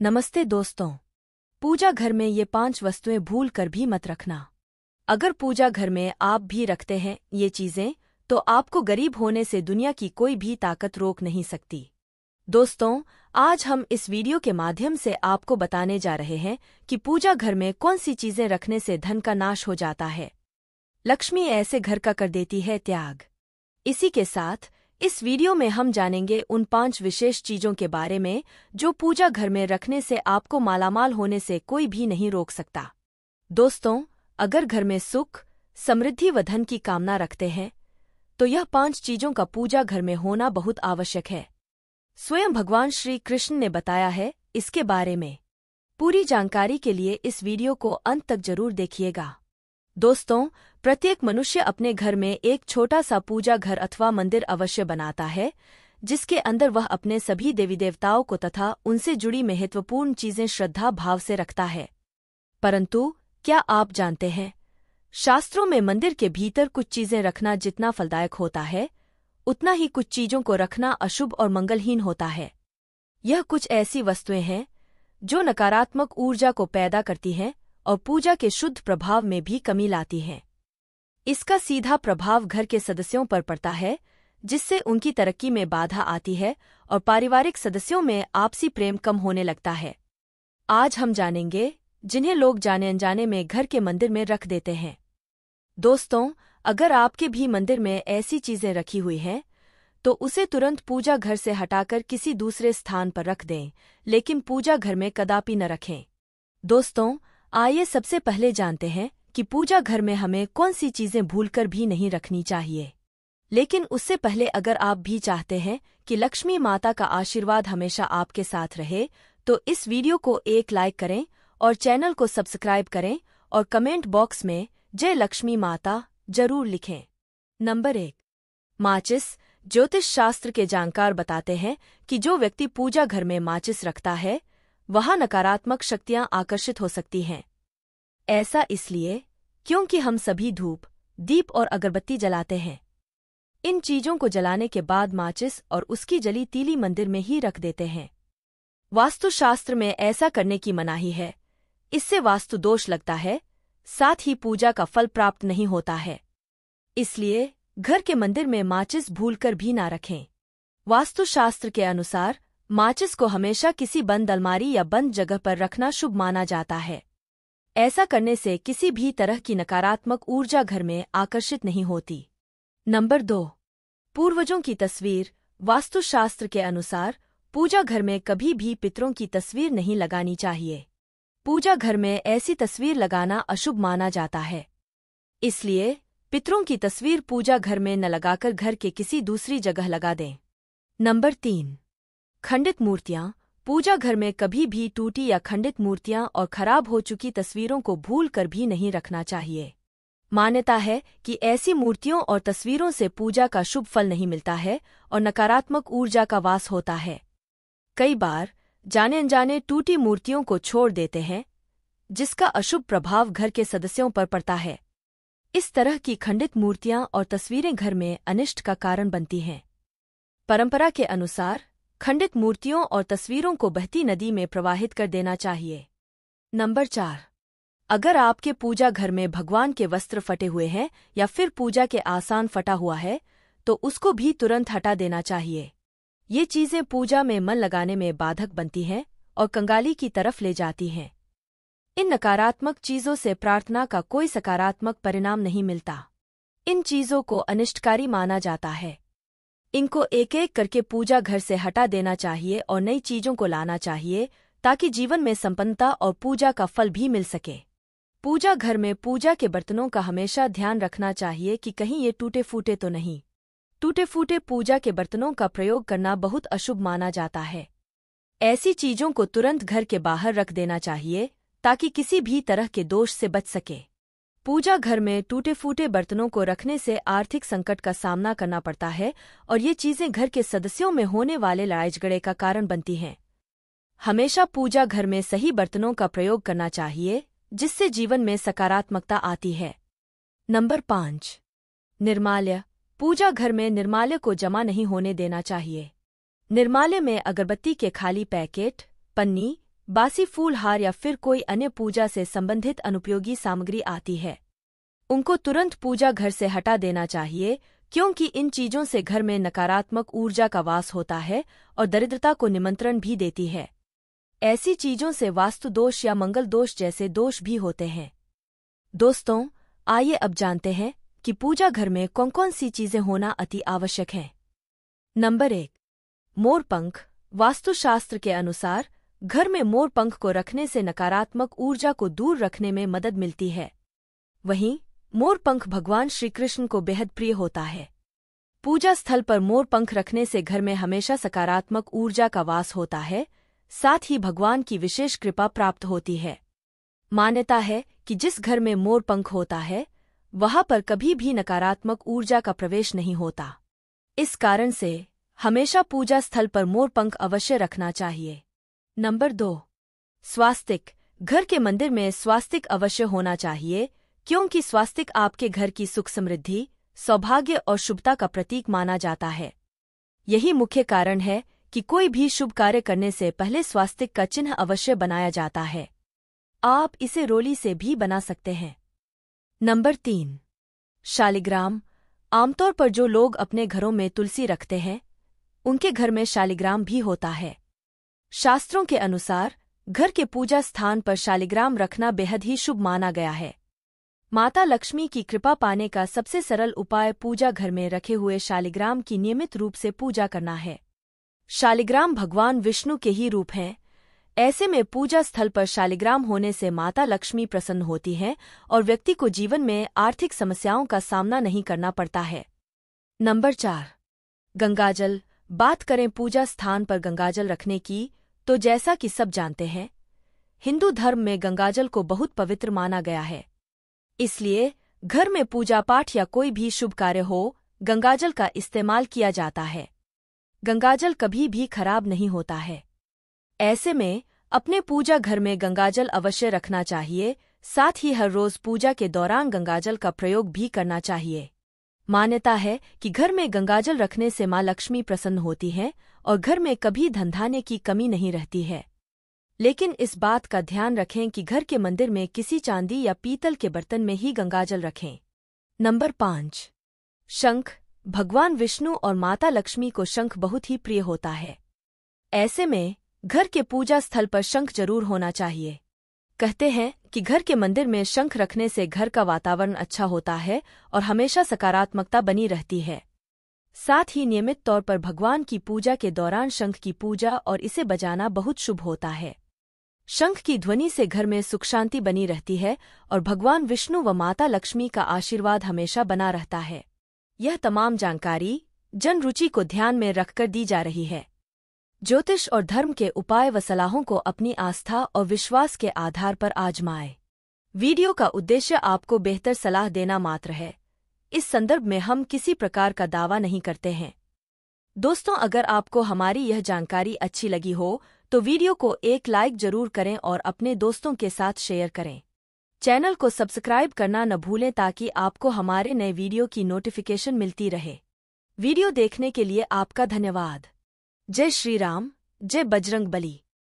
नमस्ते दोस्तों। पूजा घर में ये 5 वस्तुएं भूल कर भी मत रखना। अगर पूजा घर में आप भी रखते हैं ये चीजें, तो आपको गरीब होने से दुनिया की कोई भी ताकत रोक नहीं सकती। दोस्तों, आज हम इस वीडियो के माध्यम से आपको बताने जा रहे हैं कि पूजा घर में कौन सी चीजें रखने से धन का नाश हो जाता है। लक्ष्मी ऐसे घर का कर देती है त्याग। इसी के साथ इस वीडियो में हम जानेंगे उन 5 विशेष चीजों के बारे में जो पूजा घर में रखने से आपको मालामाल होने से कोई भी नहीं रोक सकता। दोस्तों, अगर घर में सुख, समृद्धि व धन की कामना रखते हैं तो यह 5 चीजों का पूजा घर में होना बहुत आवश्यक है। स्वयं भगवान श्री कृष्ण ने बताया है इसके बारे में। पूरी जानकारी के लिए इस वीडियो को अंत तक जरूर देखिएगा। दोस्तों, प्रत्येक मनुष्य अपने घर में एक छोटा सा पूजा घर अथवा मंदिर अवश्य बनाता है, जिसके अंदर वह अपने सभी देवी देवताओं को तथा उनसे जुड़ी महत्वपूर्ण चीजें श्रद्धा भाव से रखता है। परंतु क्या आप जानते हैं, शास्त्रों में मंदिर के भीतर कुछ चीजें रखना जितना फलदायक होता है, उतना ही कुछ चीजों को रखना अशुभ और मंगलहीन होता है। यह कुछ ऐसी वस्तुएं हैं जो नकारात्मक ऊर्जा को पैदा करती हैं और पूजा के शुद्ध प्रभाव में भी कमी लाती हैं। इसका सीधा प्रभाव घर के सदस्यों पर पड़ता है, जिससे उनकी तरक्की में बाधा आती है और पारिवारिक सदस्यों में आपसी प्रेम कम होने लगता है। आज हम जानेंगे जिन्हें लोग जाने अनजाने में घर के मंदिर में रख देते हैं। दोस्तों, अगर आपके भी मंदिर में ऐसी चीजें रखी हुई हैं, तो उसे तुरंत पूजा घर से हटाकर किसी दूसरे स्थान पर रख दें, लेकिन पूजा घर में कदापि न रखें। दोस्तों, आइए सबसे पहले जानते हैं कि पूजा घर में हमें कौन सी चीजें भूलकर भी नहीं रखनी चाहिए। लेकिन उससे पहले अगर आप भी चाहते हैं कि लक्ष्मी माता का आशीर्वाद हमेशा आपके साथ रहे, तो इस वीडियो को एक लाइक करें और चैनल को सब्सक्राइब करें और कमेंट बॉक्स में जय लक्ष्मी माता जरूर लिखें। नंबर 1, माचिस। ज्योतिष शास्त्र के जानकार बताते हैं कि जो व्यक्ति पूजा घर में माचिस रखता है, वहां नकारात्मक शक्तियां आकर्षित हो सकती हैं। ऐसा इसलिए क्योंकि हम सभी धूप, दीप और अगरबत्ती जलाते हैं। इन चीजों को जलाने के बाद माचिस और उसकी जली तीली मंदिर में ही रख देते हैं। वास्तुशास्त्र में ऐसा करने की मनाही है। इससे वास्तु दोष लगता है, साथ ही पूजा का फल प्राप्त नहीं होता है। इसलिए घर के मंदिर में माचिस भूलकर भी ना रखें। वास्तुशास्त्र के अनुसार माचिस को हमेशा किसी बंद अलमारी या बंद जगह पर रखना शुभ माना जाता है। ऐसा करने से किसी भी तरह की नकारात्मक ऊर्जा घर में आकर्षित नहीं होती। नंबर 2, पूर्वजों की तस्वीर। वास्तुशास्त्र के अनुसार पूजा घर में कभी भी पितरों की तस्वीर नहीं लगानी चाहिए। पूजा घर में ऐसी तस्वीर लगाना अशुभ माना जाता है। इसलिए पितरों की तस्वीर पूजा घर में न लगाकर घर के किसी दूसरी जगह लगा दें। नंबर 3, खंडित मूर्तियां। पूजा घर में कभी भी टूटी या खंडित मूर्तियां और खराब हो चुकी तस्वीरों को भूल कर भी नहीं रखना चाहिए। मान्यता है कि ऐसी मूर्तियों और तस्वीरों से पूजा का शुभ फल नहीं मिलता है और नकारात्मक ऊर्जा का वास होता है। कई बार जाने अनजाने टूटी मूर्तियों को छोड़ देते हैं, जिसका अशुभ प्रभाव घर के सदस्यों पर पड़ता है। इस तरह की खंडित मूर्तियां और तस्वीरें घर में अनिष्ट का कारण बनती हैं। परंपरा के अनुसार खंडित मूर्तियों और तस्वीरों को बहती नदी में प्रवाहित कर देना चाहिए। नंबर 4, अगर आपके पूजा घर में भगवान के वस्त्र फटे हुए हैं या फिर पूजा के आसान फटा हुआ है, तो उसको भी तुरंत हटा देना चाहिए। ये चीजें पूजा में मन लगाने में बाधक बनती हैं और कंगाली की तरफ ले जाती हैं। इन नकारात्मक चीजों से प्रार्थना का कोई सकारात्मक परिणाम नहीं मिलता। इन चीजों को अनिष्टकारी माना जाता है। इनको एक एक करके पूजा घर से हटा देना चाहिए और नई चीजों को लाना चाहिए, ताकि जीवन में संपन्नता और पूजा का फल भी मिल सके। पूजा घर में पूजा के बर्तनों का हमेशा ध्यान रखना चाहिए कि कहीं ये टूटे फूटे तो नहीं। टूटे फूटे पूजा के बर्तनों का प्रयोग करना बहुत अशुभ माना जाता है। ऐसी चीजों को तुरंत घर के बाहर रख देना चाहिए, ताकि किसी भी तरह के दोष से बच सके। पूजा घर में टूटे फूटे बर्तनों को रखने से आर्थिक संकट का सामना करना पड़ता है और ये चीजें घर के सदस्यों में होने वाले लड़ाई झगड़े का कारण बनती हैं। हमेशा पूजा घर में सही बर्तनों का प्रयोग करना चाहिए, जिससे जीवन में सकारात्मकता आती है। नंबर 5, निर्माल्य। पूजा घर में निर्माल्य को जमा नहीं होने देना चाहिए। निर्माल्य में अगरबत्ती के खाली पैकेट, पन्नी, बासी फूल, हार या फिर कोई अन्य पूजा से संबंधित अनुपयोगी सामग्री आती है, उनको तुरंत पूजा घर से हटा देना चाहिए, क्योंकि इन चीजों से घर में नकारात्मक ऊर्जा का वास होता है और दरिद्रता को निमंत्रण भी देती है। ऐसी चीजों से वास्तु दोष या मंगल दोष जैसे दोष भी होते हैं। दोस्तों, आइए अब जानते हैं कि पूजा घर में कौन कौन सी चीजें होना अति आवश्यक हैं। नंबर 1, मोरपंख। वास्तुशास्त्र के अनुसार घर में मोरपंख को रखने से नकारात्मक ऊर्जा को दूर रखने में मदद मिलती है। वहीं मोरपंख भगवान श्री कृष्ण को बेहद प्रिय होता है। पूजा स्थल पर मोरपंख रखने से घर में हमेशा सकारात्मक ऊर्जा का वास होता है, साथ ही भगवान की विशेष कृपा प्राप्त होती है। मान्यता है कि जिस घर में मोरपंख होता है वहां पर कभी भी नकारात्मक ऊर्जा का प्रवेश नहीं होता। इस कारण से हमेशा पूजा स्थल पर मोरपंख अवश्य रखना चाहिए। नंबर 2, स्वास्तिक। घर के मंदिर में स्वास्तिक अवश्य होना चाहिए, क्योंकि स्वास्तिक आपके घर की सुख समृद्धि, सौभाग्य और शुभता का प्रतीक माना जाता है। यही मुख्य कारण है कि कोई भी शुभ कार्य करने से पहले स्वास्तिक का चिन्ह अवश्य बनाया जाता है। आप इसे रोली से भी बना सकते हैं। नंबर 3, शालिग्राम। आमतौर पर जो लोग अपने घरों में तुलसी रखते हैं उनके घर में शालिग्राम भी होता है। शास्त्रों के अनुसार घर के पूजा स्थान पर शालिग्राम रखना बेहद ही शुभ माना गया है। माता लक्ष्मी की कृपा पाने का सबसे सरल उपाय पूजा घर में रखे हुए शालिग्राम की नियमित रूप से पूजा करना है। शालिग्राम भगवान विष्णु के ही रूप हैं। ऐसे में पूजा स्थल पर शालिग्राम होने से माता लक्ष्मी प्रसन्न होती हैं और व्यक्ति को जीवन में आर्थिक समस्याओं का सामना नहीं करना पड़ता है। नंबर 4, गंगाजल। बात करें पूजा स्थान पर गंगाजल रखने की, तो जैसा कि सब जानते हैं, हिंदू धर्म में गंगाजल को बहुत पवित्र माना गया है। इसलिए घर में पूजा पाठ या कोई भी शुभ कार्य हो, गंगाजल का इस्तेमाल किया जाता है। गंगाजल कभी भी खराब नहीं होता है। ऐसे में अपने पूजा घर में गंगाजल अवश्य रखना चाहिए, साथ ही हर रोज पूजा के दौरान गंगाजल का प्रयोग भी करना चाहिए। मान्यता है कि घर में गंगाजल रखने से माँ लक्ष्मी प्रसन्न होती हैं और घर में कभी धन-धान्य की कमी नहीं रहती है। लेकिन इस बात का ध्यान रखें कि घर के मंदिर में किसी चांदी या पीतल के बर्तन में ही गंगाजल रखें। नंबर 5, शंख। भगवान विष्णु और माता लक्ष्मी को शंख बहुत ही प्रिय होता है। ऐसे में घर के पूजा स्थल पर शंख जरूर होना चाहिए। कहते हैं कि घर के मंदिर में शंख रखने से घर का वातावरण अच्छा होता है और हमेशा सकारात्मकता बनी रहती है। साथ ही नियमित तौर पर भगवान की पूजा के दौरान शंख की पूजा और इसे बजाना बहुत शुभ होता है। शंख की ध्वनि से घर में सुख शांति बनी रहती है और भगवान विष्णु व माता लक्ष्मी का आशीर्वाद हमेशा बना रहता है। यह तमाम जानकारी जन रुचि को ध्यान में रखकर दी जा रही है। ज्योतिष और धर्म के उपाय व सलाहों को अपनी आस्था और विश्वास के आधार पर आजमाएं। वीडियो का उद्देश्य आपको बेहतर सलाह देना मात्र है। इस संदर्भ में हम किसी प्रकार का दावा नहीं करते हैं। दोस्तों, अगर आपको हमारी यह जानकारी अच्छी लगी हो तो वीडियो को एक लाइक जरूर करें और अपने दोस्तों के साथ शेयर करें। चैनल को सब्सक्राइब करना न भूलें ताकि आपको हमारे नए वीडियो की नोटिफिकेशन मिलती रहे। वीडियो देखने के लिए आपका धन्यवाद। जय श्री राम, जय बजरंग बली।